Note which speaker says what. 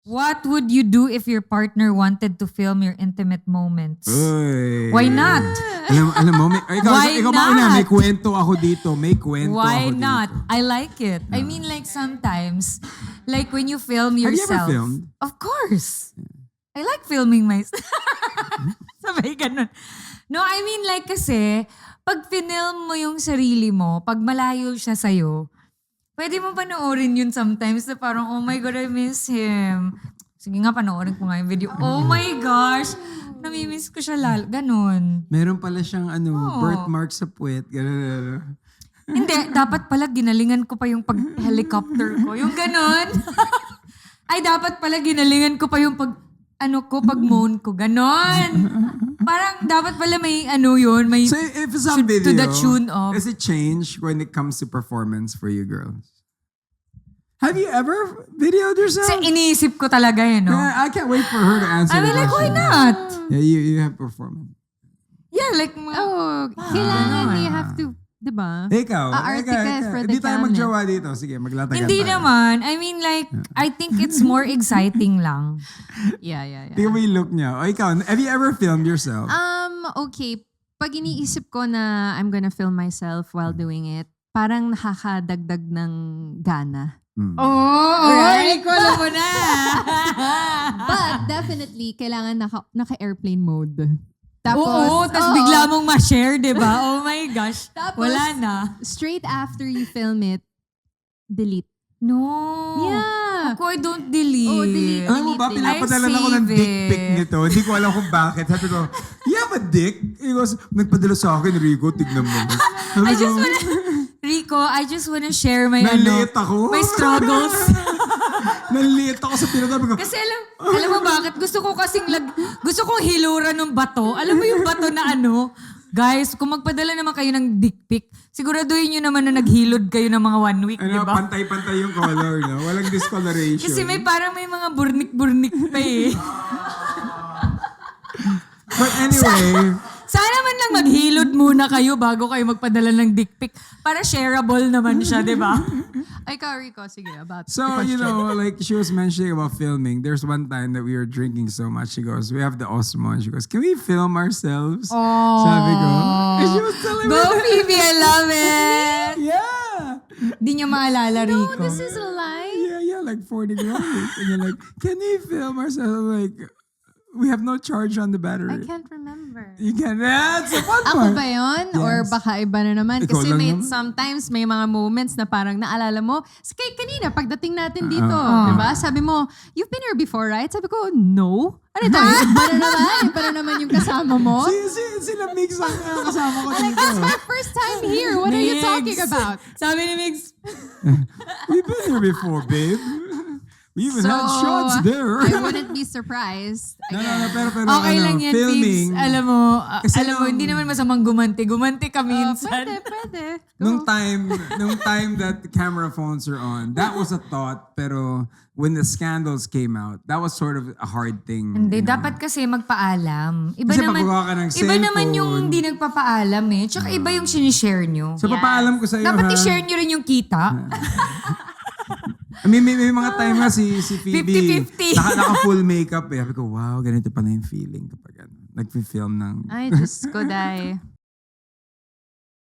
Speaker 1: What would you do if your partner wanted to film your intimate moments?
Speaker 2: Uy.
Speaker 1: Why not?
Speaker 2: Alam mo,
Speaker 1: Why
Speaker 2: ikaw
Speaker 1: not?
Speaker 2: mauna, may kwento ako dito.
Speaker 1: Why not? I like it. I mean, like sometimes, like when you film
Speaker 2: Have you
Speaker 1: yourself.
Speaker 2: ever filmed?
Speaker 1: Of course. I like filming myself. Sabay ganun. No, I mean like kasi, pag film mo yung sarili mo, pag malayo siya sa'yo, pwede mo panoorin yun sometimes na parang, oh my God, I miss him. Sige nga, panoorin ko nga yung video. Oh my gosh, namimiss ko siya lalo. Ganon.
Speaker 2: Meron pala siyang birthmark sa puwet. Ganun.
Speaker 1: Hindi, dapat pala ginalingan ko pa yung pag-helicopter ko. Yung ganon. Ay, dapat pala ginalingan ko pa yung pag-moan ko. Ganon. Parang dapat pala may yun. May
Speaker 2: So if some video,
Speaker 1: to the tune of.
Speaker 2: does it change when it comes to performance for you girls? Have you ever videoed yourself?
Speaker 1: Kasi iniisip ko talaga no?
Speaker 2: Yeah, I can't wait for her to answer
Speaker 1: I mean,
Speaker 2: the
Speaker 1: like, why
Speaker 2: question.
Speaker 1: not?
Speaker 2: Yeah, you have performance.
Speaker 1: Yeah, like,
Speaker 3: Kailangan you have to, di ba?
Speaker 2: Ikaw.
Speaker 3: Arte ka for the
Speaker 2: Hindi tayo
Speaker 3: camera.
Speaker 2: magjowa dito. Sige, maglatagan
Speaker 1: hindi
Speaker 2: tayo.
Speaker 1: naman. I mean, like, I think it's more exciting lang.
Speaker 3: Yeah.
Speaker 2: Tingnan mo yung look niya. O ikaw, have you ever filmed yourself?
Speaker 3: Okay. Pag iniisip ko na I'm gonna film myself while doing it, parang nakakadagdag ng gana.
Speaker 1: Right? Alam mo na.
Speaker 3: But definitely, kailangan naka-airplane mode. Tapos,
Speaker 1: Tapos bigla mong ma-share, di ba? Oh my gosh.
Speaker 3: Tapos,
Speaker 1: Wala na.
Speaker 3: straight after you film it, delete.
Speaker 1: No.
Speaker 3: Yeah.
Speaker 1: Ako, I don't delete.
Speaker 3: Oh, delete.
Speaker 2: Alam mo ba, pinapadalan ako ng
Speaker 1: save
Speaker 2: dick pic
Speaker 1: it.
Speaker 2: nito. Hindi ko alam kung bakit. Sabi ko, you have a dick? He goes, nagpadala sa akin, Rico, tignan mo. Sabi ko,
Speaker 1: Rico, I just wanna share my
Speaker 2: Naliit ako.
Speaker 1: my struggles.
Speaker 2: Naliit ako sa pinatabi ko.
Speaker 1: Kasi alam mo bakit? Gusto kong hiluran ng bato. Alam mo yung bato na guys, kung magpadala naman kayo ng dick pic, siguraduhin nyo naman na naghilod kayo ng mga 1 week, di ba?
Speaker 2: Pantay-pantay yung color, no? Walang discoloration.
Speaker 1: Kasi parang may mga burnik-burnik pa eh.
Speaker 2: But anyway,
Speaker 1: Sana man lang maghilod muna kayo bago kayo magpadala ng dick pic para shareable naman siya, di ba?
Speaker 3: Ay, Rico, sige, about
Speaker 2: so, you know, like she was mentioning about filming. There's one time that we were drinking so much. She goes, we have the Osmo. And she goes, can we film ourselves? Sabi ko. And she was telling me
Speaker 1: Go,
Speaker 2: that.
Speaker 1: Phoebe, I love it!
Speaker 2: Yeah.
Speaker 1: Di niya maalala, Rico.
Speaker 3: this is a lie.
Speaker 2: Yeah, like 40 grams. And you're like, can we film ourselves? I'm like, we have no charge on the battery.
Speaker 3: I can't remember.
Speaker 2: You can. That's a fun
Speaker 3: Ako
Speaker 2: part.
Speaker 3: ba yun? Or
Speaker 2: Yes.
Speaker 3: baka iba na naman?
Speaker 2: Ikaw
Speaker 3: Kasi
Speaker 2: lang
Speaker 3: may,
Speaker 2: naman.
Speaker 3: sometimes may mga moments na parang naalala mo. Kaya kanina, pagdating natin dito, diba? Sabi mo, you've been here before, right? Sabi ko, no. Ano ito? Iba na naman. Iba na naman yung kasama mo.
Speaker 2: Sila Mix ang kasama ko
Speaker 3: Like,
Speaker 2: dito.
Speaker 3: it's my first time here. What are you
Speaker 1: Migs.
Speaker 3: talking about?
Speaker 1: Sabi ni Migs,
Speaker 2: We've been here before, babe. We even had shots there.
Speaker 3: I wouldn't be surprised.
Speaker 2: No, pero
Speaker 1: okay lang yan,
Speaker 2: filming.
Speaker 1: Migs. Alam mo,
Speaker 2: Kasi
Speaker 1: hindi naman masamang gumanti. Gumanti ka minsan.
Speaker 3: Pwede.
Speaker 2: Nung time that the camera phones are on, that was a thought. Pero when the scandals came out, that was sort of a hard thing.
Speaker 1: Hindi,
Speaker 2: you know?
Speaker 1: dapat kasi magpaalam. Iba
Speaker 2: Kasi
Speaker 1: naman,
Speaker 2: pagkuha ka ng
Speaker 1: iba naman
Speaker 2: cellphone.
Speaker 1: yung hindi nagpapaalam eh. Tsaka iba yung sinishare nyo.
Speaker 2: So papaalam ko sa iyo,
Speaker 1: Dapat
Speaker 2: ha?
Speaker 1: i-share nyo rin yung kita.
Speaker 2: I mean, may mga time na si Phoebe
Speaker 1: 50-50.
Speaker 2: naka-full makeup eh. Sabi ko, wow, ganito pa na yung feeling kapag nag-film ng...
Speaker 3: Ay, Diyos ko, day.